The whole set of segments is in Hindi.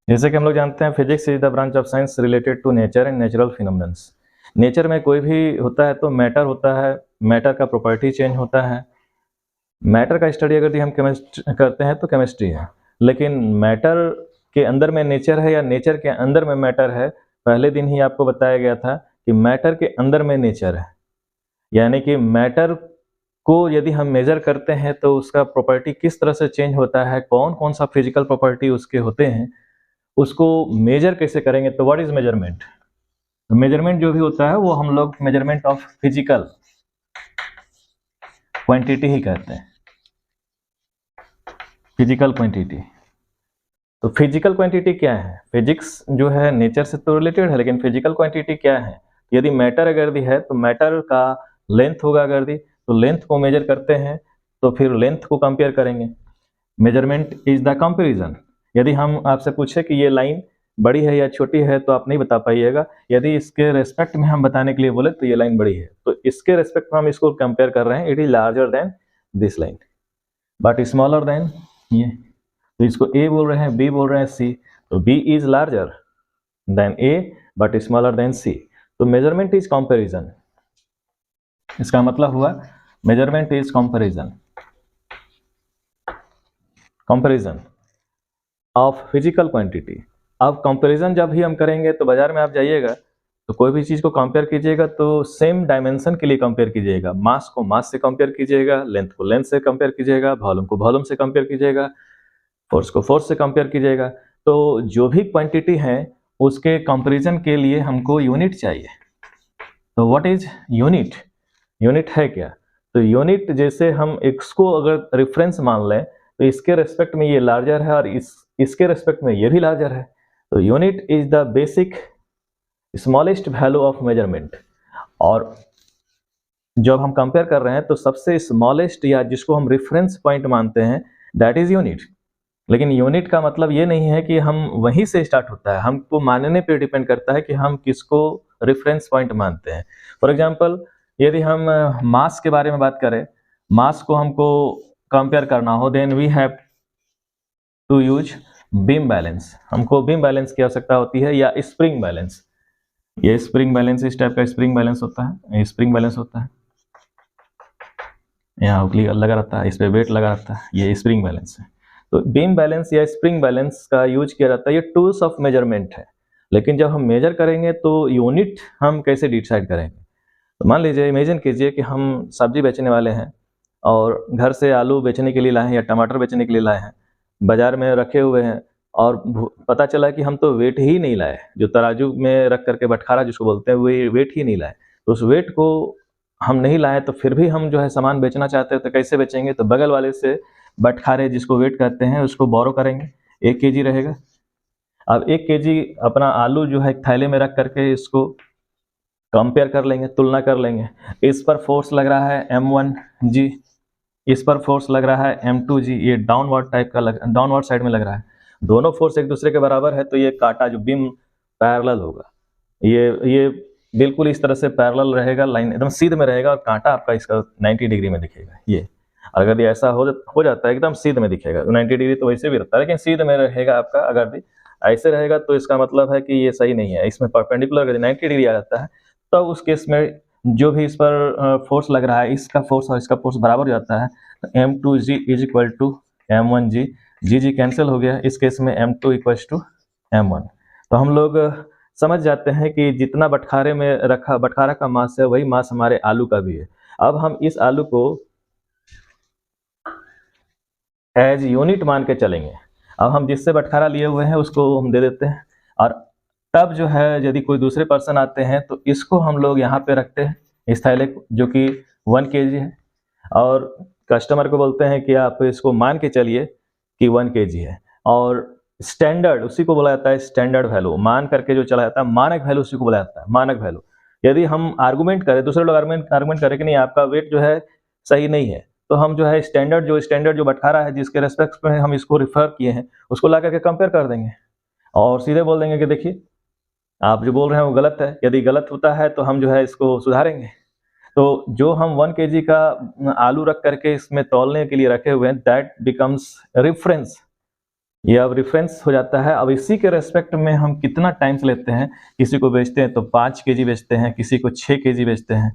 जैसे कि हम लोग जानते हैं physics is the branch of science related to nature and natural phenomenons. Nature में कोई भी होता है तो मैटर होता है, मैटर का प्रॉपर्टी चेंज होता है। मैटर का स्टडी अगर हम केमिस्ट्री करते हैं तो केमिस्ट्री है, लेकिन मैटर के अंदर में नेचर है या नेचर के अंदर में मैटर है, पहले दिन ही आपको बताया गया था कि मैटर के अंदर में नेचर है। यानी कि मैटर को यदि हम मेजर करते हैं तो उसका प्रॉपर्टी किस तरह से चेंज होता है, कौन कौन सा फिजिकल प्रॉपर्टी उसके होते हैं, उसको मेजर कैसे करेंगे। तो व्हाट इज मेजरमेंट? मेजरमेंट जो भी होता है वो हम लोग मेजरमेंट ऑफ फिजिकल क्वांटिटी ही कहते हैं, फिजिकल क्वांटिटी। तो फिजिकल क्वांटिटी क्या है? फिजिक्स जो है नेचर से तो रिलेटेड है, लेकिन फिजिकल क्वांटिटी क्या है? यदि मैटर अगर भी है तो मैटर का लेंथ होगा, अगर भी तो लेंथ को मेजर करते हैं तो फिर लेंथ को कंपेयर करेंगे। Measurement is the comparison. यदि हम आपसे पूछे कि ये लाइन बड़ी है या छोटी है तो आप नहीं बता पाइएगा। यदि इसके रेस्पेक्ट में हम बताने के लिए बोले तो ये लाइन बड़ी है, तो इसके रेस्पेक्ट में हम इसको कंपेयर कर रहे हैं। It is larger then this line but smaller then ये। तो इसको ए बोल रहे हैं, बी बोल रहे हैं, सी। तो B is larger than A but smaller than C. तो मेजरमेंट इज कंपैरिजन। इसका मतलब हुआ measurement is comparison, comparison of physical quantity. अब कंपैरिजन जब भी हम करेंगे तो बाजार में आप जाइएगा तो कोई भी चीज़ को कंपेयर कीजिएगा तो सेम डायमेंशन के लिए कंपेयर कीजिएगा। मास को मास से कंपेयर कीजिएगा, लेंथ को लेंथ से कंपेयर कीजिएगा, वॉल्यूम को वॉल्यूम से कंपेयर कीजिएगा, फोर्स को फोर्स से कंपेयर कीजिएगा। तो जो भी क्वांटिटी है उसके कंपैरिजन के लिए हमको यूनिट चाहिए। तो व्हाट इज यूनिट? यूनिट है क्या? तो यूनिट जैसे हम इसको अगर रेफरेंस मान लें तो इसके रेस्पेक्ट में ये लार्जर है और इसके रेस्पेक्ट में ये भी लार्जर है। तो unit is the basic smallest value of measurement. और जब हम कंपेयर कर रहे हैं तो सबसे स्मॉलेस्ट या जिसको हम रेफरेंस पॉइंट मानते हैं दैट इज यूनिट। लेकिन यूनिट का मतलब ये नहीं है कि हम वहीं से स्टार्ट होता है, हमको मानने पे डिपेंड करता है कि हम किसको रेफरेंस पॉइंट मानते हैं। फॉर एग्जांपल यदि हम मास के बारे में बात करें, मास को हमको कंपेयर करना हो then we have to use beam balance. हमको बीम बैलेंस की आवश्यकता होती है या स्प्रिंग बैलेंस। ये स्प्रिंग बैलेंस इस टाइप का स्प्रिंग बैलेंस होता है, ये स्प्रिंग बैलेंस होता है, यहाँ उंगली लगा रहता है, इस पे वेट लगा रहता है, ये स्प्रिंग बैलेंस है। तो बीम बैलेंस या स्प्रिंग बैलेंस का यूज किया जाता है, ये टूल्स ऑफ मेजरमेंट है। लेकिन जब हम मेजर करेंगे तो यूनिट हम कैसे डिसाइड करेंगे? तो मान लीजिए, इमेजिन कीजिए कि हम सब्जी बेचने वाले हैं और घर से आलू बेचने के लिए लाए हैं या टमाटर बेचने के लिए लाए हैं, बाजार में रखे हुए हैं और पता चला कि हम तो वेट ही नहीं लाए, जो तराजू में रख करके बटखारा जिसको बोलते हैं वो वेट ही नहीं लाए। तो उस वेट को हम नहीं लाए तो फिर भी हम जो है सामान बेचना चाहते हैं तो कैसे बेचेंगे? तो बगल वाले से बटखारे जिसको वेट कहते हैं उसको बोरो करेंगे, 1 केजी रहेगा। अब 1 केजी अपना आलू जो है थैले में रख करके इसको कंपेयर कर लेंगे, तुलना कर लेंगे। इस पर फोर्स लग रहा है M1 जी, इस पर फोर्स लग रहा है M2 जी, ये डाउनवर्ड टाइप का डाउनवर्ड साइड में लग रहा है। दोनों फोर्स एक दूसरे के बराबर है तो ये कांटा जो बीम पैरेलल होगा, ये बिल्कुल इस तरह से पैरेलल रहेगा, लाइन एकदम सीध में रहेगा और कांटा आपका इसका 90 डिग्री में दिखेगा। ये अगर ये ऐसा हो जाता है एकदम सीध में दिखेगा, 90 डिग्री तो वैसे भी रहता है लेकिन सीध में रहेगा आपका। अगर भी ऐसे रहेगा तो इसका मतलब है कि ये सही नहीं है, इसमें परपेंडिकुलर अगर 90 डिग्री आ जाता है तब तो उस केस में जो भी इस पर फोर्स लग रहा है इसका फोर्स और इसका फोर्स बराबर हो जाता है। तो M2G is equal to M1G, g cancel हो गया, इस केस में M2 इक्वल टू M1। तो हम लोग समझ जाते हैं कि जितना बटखारे में रखा बटखारा का मास है वही मास हमारे आलू का भी है। अब हम इस आलू को एज यूनिट मान के चलेंगे। अब हम जिससे बटखारा लिए हुए हैं उसको हम दे देते हैं और तब जो है यदि कोई दूसरे पर्सन आते हैं तो इसको हम लोग यहाँ पे रखते हैं, इस थैले को जो कि 1 केजी है, और कस्टमर को बोलते हैं कि आप इसको मान के चलिए कि 1 केजी है। और स्टैंडर्ड उसी को बोला जाता है स्टैंडर्ड वैल्यू, मान करके जो चला जाता है मानक वैल्यू उसी को बोला जाता है मानक वैल्यू। यदि हम आर्गूमेंट करें, दूसरे लोग आर्गूमेंट करें कि नहीं आपका वेट जो है सही नहीं है, तो हम जो है स्टैंडर्ड जो बटखारा है जिसके रेस्पेक्ट में हम इसको रिफर किए हैं उसको ला करके कंपेयर कर देंगे और सीधे बोल देंगे कि देखिए आप जो बोल रहे हैं वो गलत है। यदि गलत होता है तो हम जो है इसको सुधारेंगे। तो जो हम 1 केजी का आलू रख करके इसमें तौलने के लिए रखे हुए हैं दैट बिकम्स रेफरेंस ये अब रेफरेंस हो जाता है। अब इसी के रेस्पेक्ट में हम कितना टाइम्स लेते हैं, किसी को बेचते हैं तो 5 केजी बेचते हैं, किसी को 6 केजी बेचते हैं।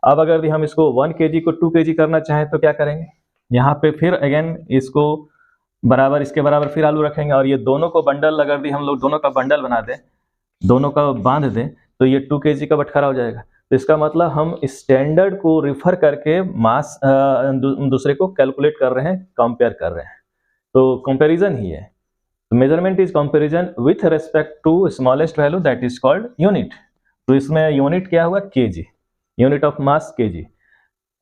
अब अगर भी हम इसको 1 केजी को 2 केजी करना चाहें तो क्या करेंगे, यहाँ पे फिर अगेन इसको बराबर, इसके बराबर फिर आलू रखेंगे और ये दोनों को बंडल, अगर भी हम लोग दोनों का बंडल बना दें, दोनों का बांध दें, तो ये 2 केजी का बटखरा हो जाएगा। तो इसका मतलब हम स्टैंडर्ड को रिफर करके मास दूसरे को कैलकुलेट कर रहे हैं, कंपेयर कर रहे हैं, तो कंपैरिजन ही है। Measurement is comparison with respect to smallest value that is called unit. तो इसमें यूनिट क्या हुआ, kg, unit of mass kg.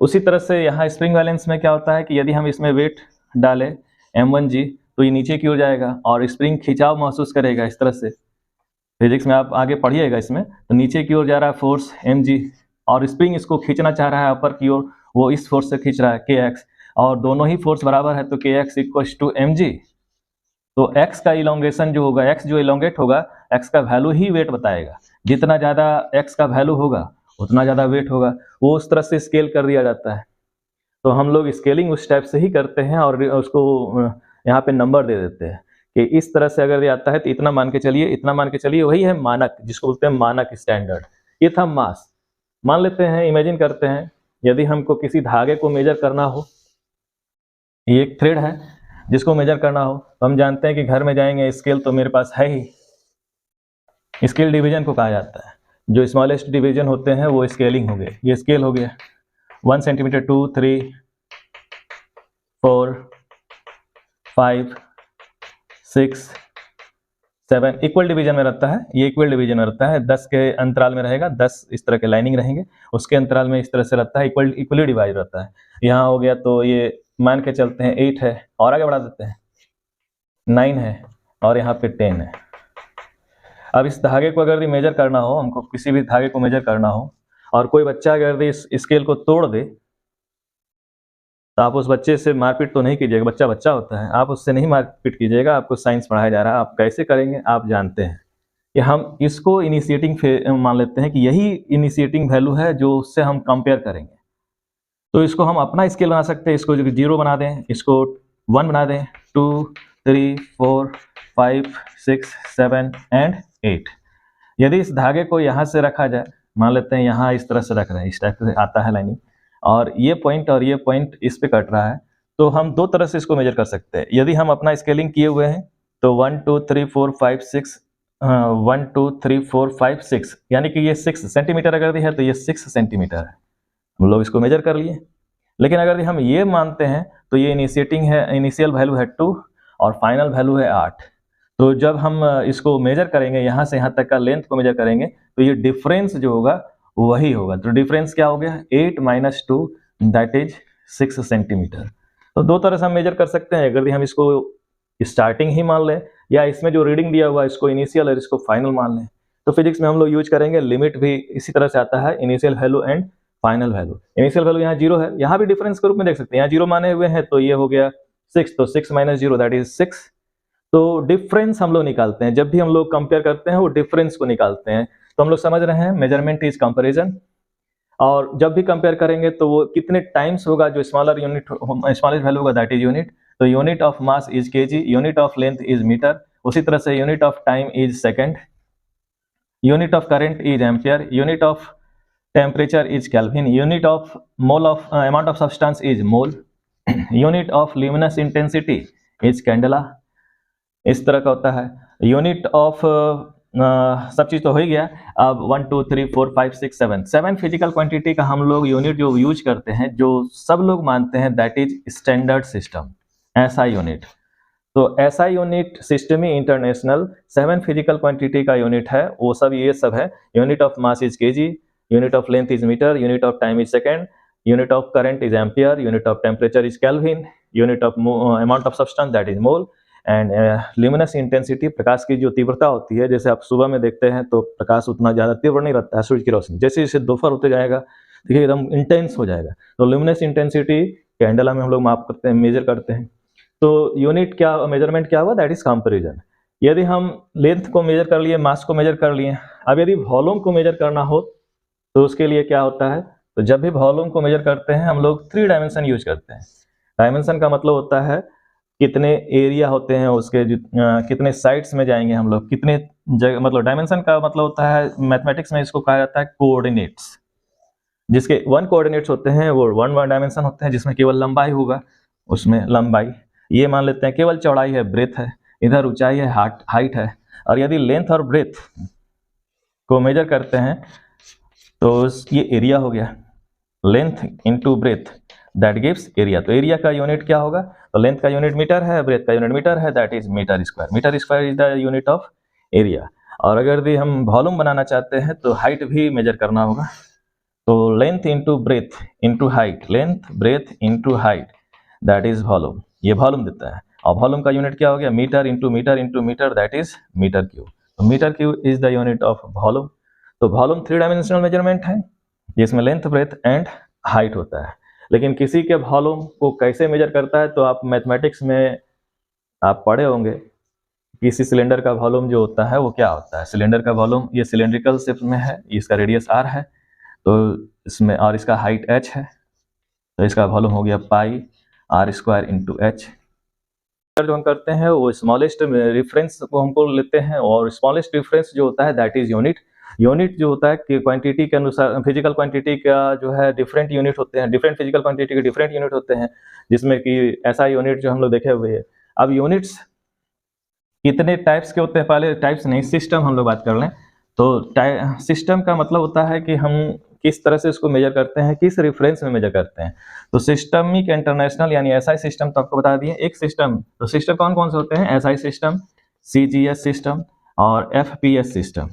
उसी तरह से यहाँ स्प्रिंग बैलेंस में क्या होता है कि यदि हम इसमें वेट डालें m1g तो ये नीचे की ओर जाएगा और स्प्रिंग खिंचाव महसूस करेगा। इस तरह से फिजिक्स में आप आगे पढ़िएगा, इसमें तो नीचे की ओर जा रहा है फोर्स mg और स्प्रिंग इसको खींचना चाह रहा है अपर की ओर, वो इस फोर्स से खींच रहा है kx, और दोनों ही फोर्स बराबर है तो kx इक्वल्स टू mg। तो x का इलोंगेशन जो होगा, x जो इलोंगेट होगा, x का वैल्यू ही वेट बताएगा। जितना ज़्यादा x का वैल्यू होगा उतना ज़्यादा वेट होगा। वो उस तरह से स्केल कर दिया जाता है। तो हम लोग स्केलिंग उस टाइप से ही करते हैं और उसको यहाँ पे नंबर दे देते हैं कि इस तरह से अगर ये आता है तो इतना मान के चलिए, इतना मान के चलिए। वही है मानक, जिसको बोलते हैं मानक, स्टैंडर्ड। ये था मास। मान लेते हैं, इमेजिन करते हैं, यदि हमको किसी धागे को मेजर करना हो, ये एक थ्रेड है जिसको मेजर करना हो, तो हम जानते हैं कि घर में जाएंगे, स्केल तो मेरे पास है ही। स्केल डिवीजन को कहा जाता है, जो स्मॉलेस्ट डिवीजन होते हैं वो स्केलिंग हो गए। ये स्केल हो गया 1 सेंटीमीटर, 2, 3, 4, 5, 6, 7 इक्वल डिवीजन में रहता है। ये इक्वल डिवीजन में रहता है, 10 के अंतराल में रहेगा, 10 इस तरह के लाइनिंग रहेंगे, उसके अंतराल में इस तरह से रहता है, इक्वली डिवाइड रहता है। यहाँ हो गया तो ये मान के चलते हैं 8 है, और आगे बढ़ा देते हैं 9 है, और यहाँ पे 10 है। अब इस धागे को अगर मेजर करना हो, हमको किसी भी धागे को मेजर करना हो, और कोई बच्चा अगर इस स्केल को तोड़ दे, तो आप उस बच्चे से मारपीट तो नहीं कीजिएगा, बच्चा बच्चा होता है, आप उससे नहीं मारपीट कीजिएगा। आपको साइंस पढ़ाया जा रहा है, आप कैसे करेंगे आप जानते हैं कि हम इसको इनिशिएटिंग मान लेते हैं कि यही इनिशिएटिंग वैल्यू है जो उससे हम कंपेयर करेंगे। तो इसको हम अपना स्केल बना सकते हैं, इसको 0 बना दें, इसको 1 बना दें, 2, 3, 4, 5, 6, 7 एंड 8। यदि इस धागे को यहाँ से रखा जाए, मान लेते हैं यहाँ इस तरह से रख रहे हैं, इस टाइप से आता है लाइनिंग, और ये पॉइंट इस पे कट रहा है, तो हम 2 तरह से इसको मेजर कर सकते हैं। यदि हम अपना स्केलिंग किए हुए हैं तो 1, 2, 3, 4, 5, 6, 1, 2, 3, 4, 5, 6, यानी कि ये 6 सेंटीमीटर अगर है तो ये 6 सेंटीमीटर है, हम लोग इसको मेजर कर लिए। लेकिन अगर हम ये मानते हैं तो ये इनिशियल वैल्यू है 2 और फाइनल वैल्यू है 8। तो जब हम इसको मेजर करेंगे, यहाँ से यहाँ तक का लेंथ को मेजर करेंगे, तो ये डिफरेंस जो होगा वही होगा। तो डिफरेंस क्या हो गया, 8 - 2 दैट इज 6 सेंटीमीटर। तो 2 तरह से हम मेजर कर सकते हैं, अगर हम इसको स्टार्टिंग ही मान लें, या इसमें जो रीडिंग दिया हुआ है इसको इनिशियल और इसको फाइनल मान लें। तो फिजिक्स में हम लोग यूज करेंगे लिमिट भी इसी तरह से आता है, initial value and final value. Initial value यहाँ 0 है, यहाँ भी डिफरेंस के रूप में देख सकते हैं, यहाँ 0 माने हुए हैं तो ये हो गया 6, तो 6 - 0 दैट इज 6। तो डिफरेंस हम लोग निकालते हैं, जब भी हम लोग कंपेयर करते हैं वो डिफरेंस को निकालते हैं। तो हम लोग समझ रहे हैं मेजरमेंट इज कंपैरिजन, और जब भी कंपेयर करेंगे तो वो कितने टाइम्स होगा, जो स्मॉलेस्ट वैल्यू होगा दैट इज यूनिट। तो unit of mass is KG, unit of length is metre, उसी तरह से unit of time is second, unit of current is ampere, unit of temperature is kelvin, unit of mole of amount of substance is mole, unit of luminous intensity is candela. इस तरह का होता है। यूनिट ऑफ सब चीज़ तो हो ही गया। अब 1, 2, 3, 4, 5, 6, 7 फिजिकल क्वांटिटी का हम लोग यूनिट जो यूज करते हैं, जो सब लोग मानते हैं दैट इज स्टैंडर्ड सिस्टम, ऐसा यूनिट। तो ऐसा यूनिट सिस्टम ही इंटरनेशनल 7 फिजिकल क्वांटिटी का यूनिट है, वो सब ये सब है। Unit of mass is KG, unit of length is metre, unit of time is second, unit of current is ampere, unit of temperature is kelvin, unit of amount of substance that is mole, and luminous intensity, प्रकाश की जो तीव्रता होती है, जैसे आप सुबह में देखते हैं तो प्रकाश उतना ज़्यादा तीव्र नहीं रहता है सूरज की रोशनी, जैसे जैसे दोपहर होते जाएगा देखिए एकदम इंटेंस हो जाएगा। तो ल्यूमिनस इंटेंसिटी कैंडेला में हम लोग माप करते हैं, मेजर करते हैं। तो यूनिट क्या, मेजरमेंट क्या हुआ, दैट इज कंपैरिजन। यदि हम लेंथ को मेजर कर लिए, मास को मेजर कर लिए, अब यदि वॉल्यूम को मेजर करना हो तो उसके लिए क्या होता है, तो जब भी वॉल्यूम को मेजर करते हैं हम लोग 3 डायमेंशन यूज करते हैं। डायमेंशन का मतलब होता है कितने एरिया होते हैं उसके, कितने साइड्स में जाएंगे हम लोग, कितने जगह, मतलब डायमेंशन का मतलब होता है मैथमेटिक्स में इसको कहा जाता है कोऑर्डिनेट्स। जिसके 1 कोऑर्डिनेट्स होते हैं वो 1 डायमेंशन होते हैं, जिसमें केवल लंबाई होगा, उसमें लंबाई, ये मान लेते हैं केवल चौड़ाई है, ब्रेथ है, इधर ऊंचाई है, हाइट है। और यदि लेंथ और ब्रेथ को मेजर करते हैं तो ये एरिया हो गया, length into breadth that gives area. तो एरिया का यूनिट क्या होगा, तो लेंथ का यूनिट मीटर है, ब्रेथ का यूनिट मीटर है, that is metre square. Metre square is the unit of area. और अगर भी हम वॉल्यूम बनाना चाहते हैं तो हाइट भी मेजर करना होगा, तो length into breadth into height, length breadth into height, that is volume. ये वॉल्यूम देता है। और वॉल्यूम का यूनिट क्या हो गया, metre into metre into metre, that is metre cube. तो metre cube is the unit of volume. तो वॉल्यूम 3 डायमेंशनल मेजरमेंट है जिसमें लेंथ ब्रेथ एंड हाइट होता है। लेकिन किसी के वॉल्यूम को कैसे मेजर करता है, तो आप मैथमेटिक्स में आप पढ़े होंगे, किसी सिलेंडर का वॉल्यूम जो होता है वो क्या होता है। सिलेंडर का वॉल्यूम, ये सिलेंड्रिकल शेप में है, इसका रेडियस r है, तो इसमें, और इसका हाइट h है, तो इसका वॉल्यूम हो गया पाई r स्क्वायर इंटू एच। जो हम करते हैं वो स्मॉलेस्ट रेफरेंस को हमको लेते हैं, और स्मॉलेस्ट रेफरेंस जो होता है दैट इज यूनिट। यूनिट जो होता है कि क्वांटिटी के अनुसार, फिजिकल क्वांटिटी का जो है डिफरेंट यूनिट होते हैं, डिफरेंट फिजिकल क्वांटिटी के डिफरेंट यूनिट होते हैं, जिसमें कि ऐसा यूनिट जो हम लोग देखे हुए हैं। अब यूनिट्स कितने टाइप्स के होते हैं, पहले टाइप्स नहीं, सिस्टम हम लोग बात कर लें। तो सिस्टम का मतलब होता है कि हम किस तरह से इसको मेजर करते हैं, किस रेफरेंस में मेजर करते हैं। तो सिस्टमिक इंटरनेशनल यानी एसआई सिस्टम तो आपको बता दिए एक सिस्टम। तो सिस्टम कौन कौन से होते हैं, एसआई सिस्टम, सीजीएस सिस्टम और एफपीएस सिस्टम।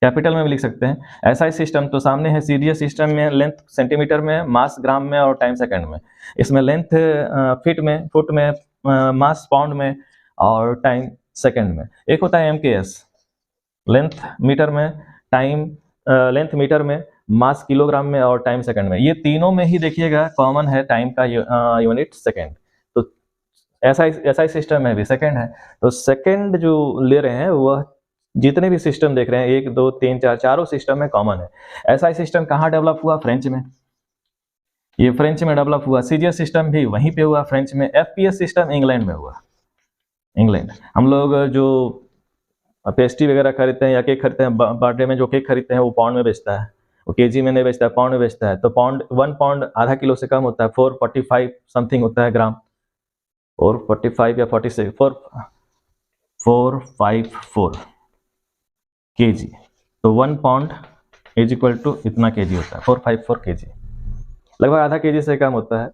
कैपिटल में भी लिख सकते हैं। एसआई सिस्टम तो सामने है, सीजीएस सिस्टम में लेंथ सेंटीमीटर में, मास ग्राम में और टाइम सेकंड में। इसमें लेंथ फीट में, फुट में, मास पाउंड में और टाइम सेकंड में। एक होता है एमकेएस, लेंथ मीटर में, टाइम लेंथ मीटर में, मास किलोग्राम में और टाइम सेकंड में। ये तीनों में ही देखिएगा कॉमन है टाइम का यूनिट सेकंड। तो एसआई सिस्टम में भी सेकंड है। तो सेकंड जो ले रहे हैं वह जितने भी सिस्टम देख रहे हैं 1 2 3 4 चारों सिस्टम में कॉमन है। एसआई सिस्टम कहाँ डेवलप हुआ, फ्रेंच में, ये फ्रेंच में डेवलप हुआ। सीजीएस सिस्टम भी वहीं पे हुआ, फ्रेंच में। एफपीएस सिस्टम इंग्लैंड में हुआ, इंग्लैंड। हम लोग जो पेस्ट्री वगैरह खरीदते हैं या केक खरीदते हैं, बर्थडे में जो केक खरीदते हैं वो पाउंड में बेचता है, वो केजी में नहीं बेचता है, पाउंड में बेचता है। तो पाउंड 1 पाउंड आधा किलो से कम होता है, 445 समथिंग होता है ग्राम, 445 या 46, 454 केजी। तो 1 पाउंड इज इक्वल टू इतना केजी होता है, 454 केजी। लगभग आधा केजी से कम होता है,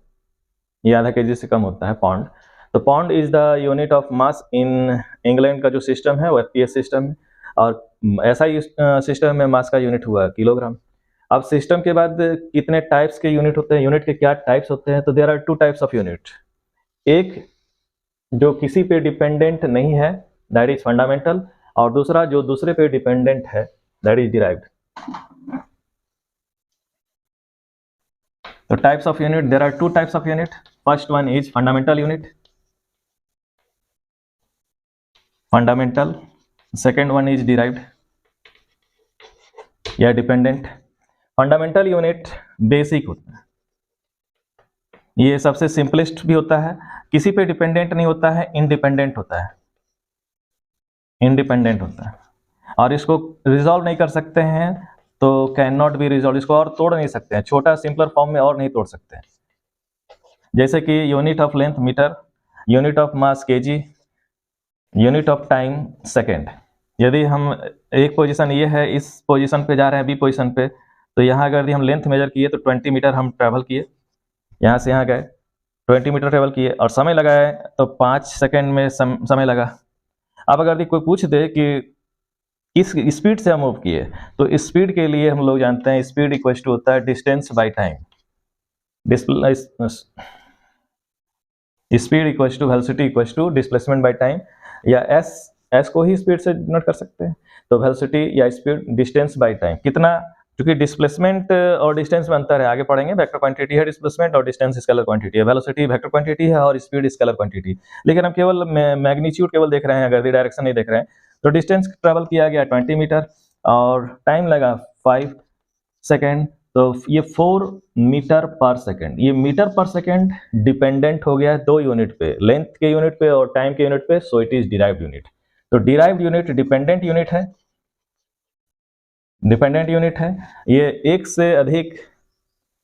ये आधा केजी से कम होता है पाउंड। तो pound is the unit of mass in England का जो सिस्टम है वो एफपीएस सिस्टम है। और ऐसा ही सिस्टम में मास का यूनिट हुआ किलोग्राम। अब सिस्टम के बाद कितने टाइप्स के यूनिट होते हैं, यूनिट के क्या टाइप्स होते हैं, तो there are 2 types of unit. एक जो किसी पे डिपेंडेंट नहीं है, दैट इज फंडामेंटल, और दूसरा जो दूसरे पे डिपेंडेंट है, दैट इज डिराइव्ड। तो types of unit, there are 2 types of unit. First one is fundamental unit, fundamental. Second one is derived या डिपेंडेंट। फंडामेंटल यूनिट बेसिक होता है, ये सबसे सिंपलेस्ट भी होता है, किसी पे डिपेंडेंट नहीं होता है, इंडिपेंडेंट होता है, इंडिपेंडेंट होता है। और इसको रिजॉल्व नहीं कर सकते हैं, तो कैन नॉट बी रिजॉल्व, इसको और तोड़ नहीं सकते हैं, छोटा सिंपलर फॉर्म में और नहीं तोड़ सकते हैं। जैसे कि unit of length metre, unit of mass KG, unit of time second. यदि हम एक पोजीशन ये है, इस पोजीशन पे जा रहे हैं बी पोजीशन पे, तो यहाँ अगर हम लेंथ मेजर किए तो 20 मीटर हम ट्रैवल किए, यहाँ से यहाँ गए 20 मीटर ट्रेवल किए, और समय लगाए तो 5 सेकेंड में समय लगा। अब अगर कोई पूछ दे कि किस स्पीड से हम मूव किए, तो स्पीड के लिए हम लोग जानते हैं स्पीड इक्वल टू होता है distance by time. Speed equal to velocity equal to displacement by time, या एस को ही स्पीड से डिनोट कर सकते हैं। तो वेलोसिटी या स्पीड डिस्टेंस बाय टाइम कितना, क्योंकि डिस्प्लेसमेंट और डिस्टेंस में अंतर है, आगे पढ़ेंगे। वेक्टर क्वांटिटी है डिस्प्लेसमेंट, और डिस्टेंस स्केलर क्वांटिटी है। वेलोसिटी वेक्टर क्वांटिटी है और स्पीड स्केलर क्वांटिटी। लेकिन हम केवल मैग्नीट्यूड केवल देख रहे हैं, अगर डायरेक्शन नहीं देख रहे हैं। तो डिस्टेंस ट्रेवल किया गया 20 मीटर और टाइम लगा 5 सेकेंड, तो ये 4 मीटर पर सेकेंड, ये मीटर पर सेकेंड डिपेंडेंट हो गया है 2 यूनिट पे, लेंथ के यूनिट पे और टाइम के यूनिट पे, so it is derived unit. तो डिराइव्ड यूनिट डिपेंडेंट यूनिट है, डिपेंडेंट यूनिट है, ये एक से अधिक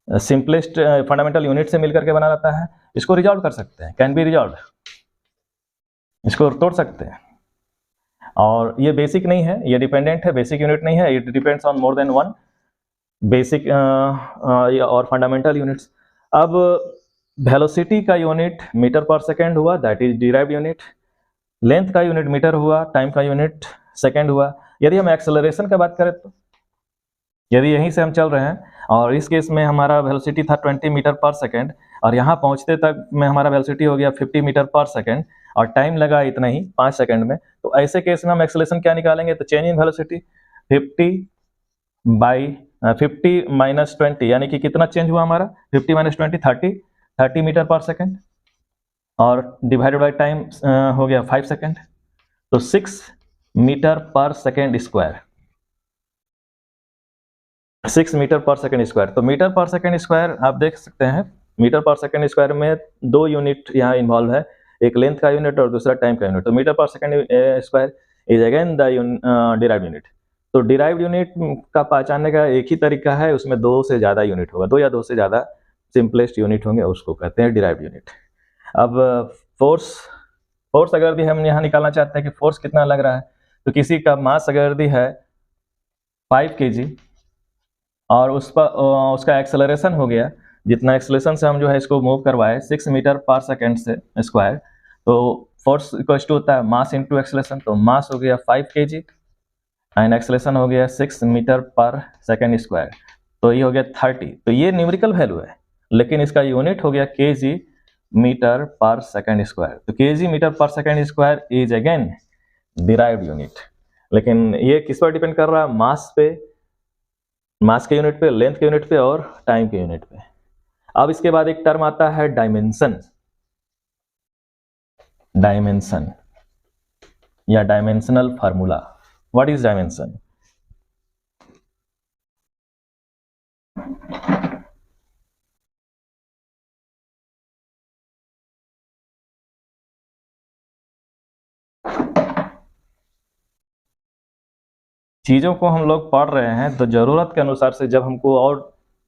सिंपलेस्ट फंडामेंटल यूनिट से मिलकर के बना रहता है। इसको रिजॉल्व कर सकते हैं, कैन बी रिजॉल्व, इसको तोड़ सकते हैं। और ये बेसिक नहीं है, ये डिपेंडेंट है, बेसिक यूनिट नहीं है, it depends on more than one basic और फंडामेंटल यूनिट्स। अब वेलोसिटी का यूनिट मीटर पर सेकेंड हुआ, that is derived unit. Length का यूनिट मीटर हुआ, टाइम का यूनिट सेकेंड हुआ। यदि हम एक्सेलरेशन की बात करें तो यदि यहीं से हम चल रहे हैं और इस केस में हमारा वेलोसिटी था 20 मीटर पर सेकेंड और यहाँ पहुँचते तक में हमारा वेलोसिटी हो गया 50 मीटर पर सेकेंड और टाइम लगा इतना ही 5 सेकेंड में, तो ऐसे केस में हम एक्सेलरेशन क्या निकालेंगे? तो चेंज इन वेलोसिटी 50 माइनस 20, यानी कि कितना चेंज हुआ हमारा? 50 माइनस 20 30 मीटर पर सेकेंड और डिवाइडेड बाई टाइम हो गया 5 सेकेंड, तो 6 metre per second square, 6 metre per second square. तो मीटर पर सेकेंड स्क्वायर आप देख सकते हैं, मीटर पर सेकेंड स्क्वायर में 2 यूनिट यहाँ इन्वॉल्व है, एक लेंथ का यूनिट और दूसरा टाइम का यूनिट। तो metre per second square is again the derived unit. तो डिराइव्ड यूनिट का पहचानने का एक ही तरीका है, उसमें 2 से ज़्यादा यूनिट होगा, 2 या 2 से ज़्यादा सिंपलेस्ट यूनिट होंगे, उसको कहते हैं डिराइव्ड यूनिट। अब फोर्स अगर भी हम यहाँ निकालना चाहते हैं कि फोर्स कितना लग रहा है, तो किसी का मास अगर भी है 5 kg और उस पर उसका एक्सेलरेशन हो गया, जितना एक्सेलरेशन से हम जो है इसको मूव करवाए 6 मीटर पर सेकेंड से स्क्वायर, तो फोर्स इक्वल टू होता है मास इंटू एक्सेलरेशन। तो मास हो गया 5 kg एंड एक्सेलरेशन हो गया 6 मीटर पर सेकेंड स्क्वायर, तो ये हो गया 30। तो ये न्यूमेरिकल वैल्यू है, लेकिन इसका यूनिट हो गया kg metre per second square. तो kg metre per second square is again derived unit, लेकिन ये किस पर डिपेंड कर रहा है? मास पे, मास के यूनिट पे, लेंथ के यूनिट पे और टाइम के यूनिट पे। अब इसके बाद एक टर्म आता है डायमेंशन, डायमेंशन या dimensional formula. What is dimension? चीज़ों को हम लोग पढ़ रहे हैं तो ज़रूरत के अनुसार से जब हमको और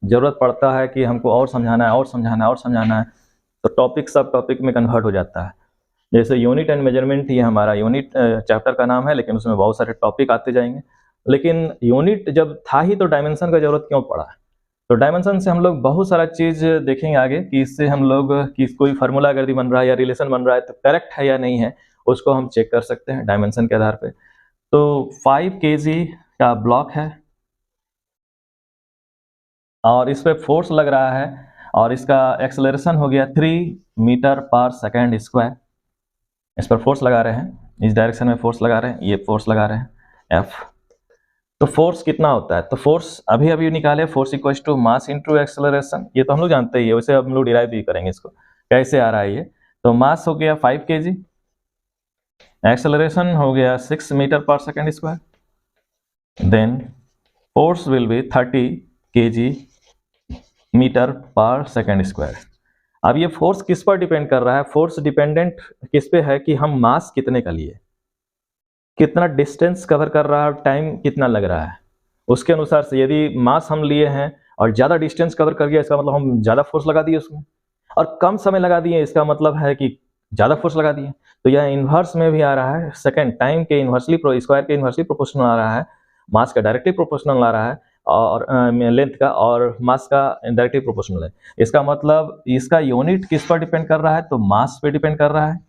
ज़रूरत पड़ता है कि हमको और समझाना है और समझाना है और समझाना है, तो टॉपिक सब टॉपिक में कन्वर्ट हो जाता है। जैसे यूनिट एंड मेजरमेंट, ये हमारा यूनिट चैप्टर का नाम है, लेकिन उसमें बहुत सारे टॉपिक आते जाएंगे। लेकिन यूनिट जब था ही तो डायमेंशन का ज़रूरत क्यों पड़ा? तो डायमेंशन से हम लोग बहुत सारा चीज़ देखेंगे आगे कि इससे हम लोग कि कोई फार्मूला अगर बन रहा है या रिलेशन बन रहा है तो करेक्ट है या नहीं है, उसको हम चेक कर सकते हैं डायमेंशन के आधार पे। तो 5 kg का ब्लॉक है और इस पे फोर्स लग रहा है और इसका एक्सेलरेशन हो गया 3 मीटर पर सेकेंड स्क्वायर। इस पर फोर्स लगा रहे हैं, इस डायरेक्शन में फोर्स लगा रहे हैं, ये फोर्स लगा रहे हैं F। तो फोर्स कितना होता है? तो फोर्स अभी अभी निकाले, force equal to mass into acceleration, ये तो हम लोग जानते ही है, वैसे हम लोग डिराइव भी करेंगे इसको कैसे आ रहा है ये। तो मास हो गया 5 kg, एक्सेलरेशन हो गया 6 metre per second square, then force will be 30 kg metre per second square. अब ये फोर्स किस पर डिपेंड कर रहा है? फोर्स डिपेंडेंट किस पे है कि हम मास कितने का लिए, कितना डिस्टेंस कवर कर रहा है, टाइम कितना लग रहा है, उसके अनुसार से यदि मास हम लिए हैं और ज़्यादा डिस्टेंस कवर कर गया, इसका मतलब हम ज़्यादा फोर्स लगा दिए उसमें, और कम समय लगा दिए, इसका मतलब है कि ज़्यादा फोर्स लगा दिए। तो यह इन्वर्स में भी आ रहा है, सेकेंड टाइम के इन्वर्सली, स्क्वायर के इन्वर्सली प्रोपोर्शनल आ रहा है, मास का डायरेक्टली प्रोपोर्शनल आ रहा है और लेंथ का, और मास का डायरेक्टली प्रोपोर्शनल है। इसका मतलब इसका यूनिट किस पर डिपेंड कर रहा है? तो मास पे डिपेंड कर रहा है,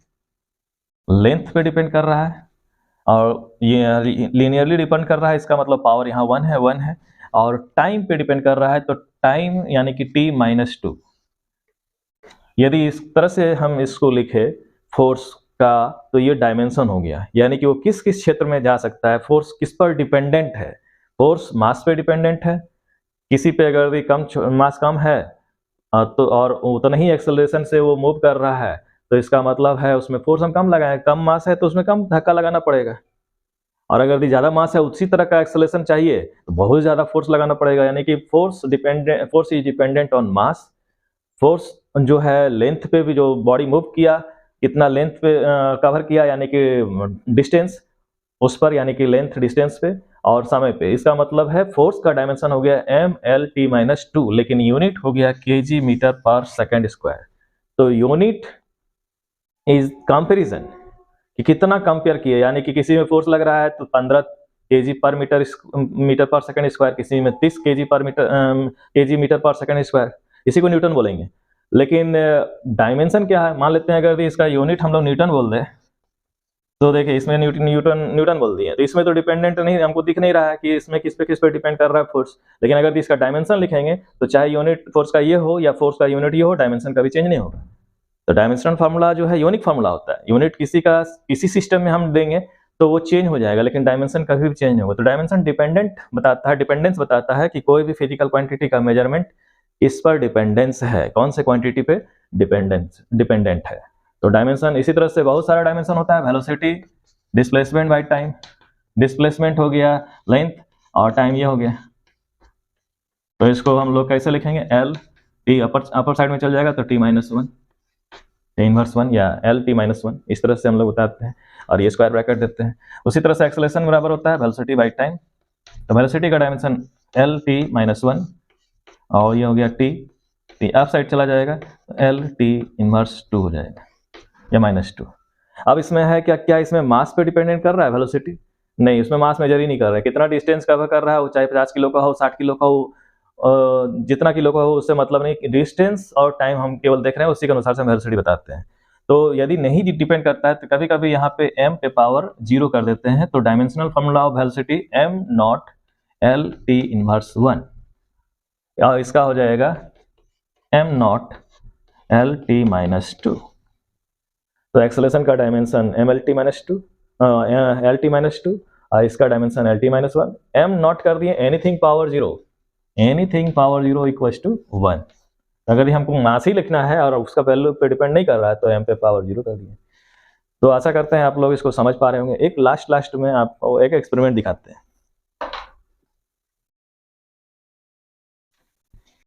लेंथ पे डिपेंड कर रहा है और ये लीनियरली डिपेंड कर रहा है, इसका मतलब पावर यहाँ 1 है और टाइम पे डिपेंड कर रहा है, तो टाइम यानी कि t-2। यदि इस तरह से हम इसको लिखे फोर्स का, तो ये डायमेंशन हो गया, यानी कि वो किस किस क्षेत्र में जा सकता है, फोर्स किस पर डिपेंडेंट है। फोर्स मास पे डिपेंडेंट है, किसी पे अगर भी मास कम है तो और उतना ही एक्सेलरेशन से वो मूव कर रहा है, तो इसका मतलब है उसमें फोर्स हम कम लगाएं, कम मास है तो उसमें कम धक्का लगाना पड़ेगा। और अगर यदि ज़्यादा मास है उसी तरह का एक्सेलरेशन चाहिए तो बहुत ज़्यादा फोर्स लगाना पड़ेगा, यानी कि force is dependent on mass. Force जो है लेंथ पे भी, जो बॉडी मूव किया कितना लेंथ पे कवर किया, यानी कि डिस्टेंस उस पर, यानी कि लेंथ डिस्टेंस पे और समय पे। इसका मतलब है फोर्स का डायमेंशन हो गया mlt-2, लेकिन यूनिट हो गया kg मीटर पर सेकंड स्क्वायर। तो यूनिट इज कंपैरिजन कि कितना कंपेयर किए, यानी कि किसी में फोर्स लग रहा है तो 15 kg पर मीटर पर सेकंड स्क्वायर, किसी में 30 kg मीटर पर सेकंड स्क्वायर, इसी को न्यूटन बोलेंगे। लेकिन डायमेंशन क्या है, मान लेते हैं अगर इसका यूनिट हम लोग न्यूटन बोल दें तो देखिए इसमें न्यूटन बोल दिए, तो इसमें तो डिपेंडेंट नहीं, हमको दिख नहीं रहा है कि इसमें किस पे डिपेंड कर रहा है फोर्स। लेकिन अगर इसका डायमेंशन लिखेंगे तो चाहे यूनिट फोर्स का ये हो या फोर्स का यूनिट ये हो, डायमेंशन कभी चेंज नहीं होगा। तो डायमेंशनल फार्मूला जो है यूनिक फार्मूला होता है। यूनिट किसी सिस्टम में हम देंगे तो वो चेंज हो जाएगा, लेकिन डायमेंशन कभी भी चेंज नहीं होगा। तो डायमेंशन डिपेंडेंस बताता है कि कोई भी फिजिकल क्वांटिटी का मेजरमेंट इस पर डिपेंडेंस है, कौन से क्वांटिटी पे डिपेंडेंट है। तो डायमेंशन इसी तरह से बहुत सारा डायमेंशन होता है। Velocity, displacement by time, displacement हो गया लेंथ और टाइम ये हो गया। तो इसको हम लोग कैसे लिखेंगे, एल टी अपर साइड में चल जाएगा तो t-1 इनवर्स 1 या lt-1, इस तरह से हम लोग बताते हैं और ये स्क्वायर ब्रैकेट देते हैं। उसी तरह से एक्सेलरेशन बराबर होता है वेलोसिटी बाय टाइम। तो वेलोसिटी का डायमेंशन lt-1 और ये हो गया t अप साइड चला जाएगा तो lt-2 हो जाएगा या -2। अब इसमें है क्या इसमें मास पे डिपेंडेंट कर रहा है वेलोसिटी? नहीं, इसमें मास मेजर ही नहीं कर रहा है। कितना डिस्टेंस कवर कर रहा है, वो चाहे 50 किलो का हो, 60 किलो का हो, जितना किलो का हो उससे मतलब नहीं, डिस्टेंस और टाइम हम केवल देख रहे हैं, उसी के अनुसार से हम वेलोसिटी बताते हैं। तो यदि नहीं डिपेंड करता है तो कभी कभी यहाँ पे m पे पावर 0 कर देते हैं। तो dimensional formula of velocity m0 lt-1 और इसका हो जाएगा m0 lt-2। तो एक्सेलरेशन का डायमेंशन lt-2 और इसका डायमेंशन lt-1। m नॉट कर दिए एनीथिंग पावर 0 इक्वल्स टू 1। अगर हमको मास ही लिखना है और उसका वैल्यू पे डिपेंड नहीं कर रहा है तो m पे पावर 0 कर दिए। तो आशा करते हैं आप लोग इसको समझ पा रहे होंगे। एक लास्ट में आपको एक एक्सपेरिमेंट दिखाते हैं।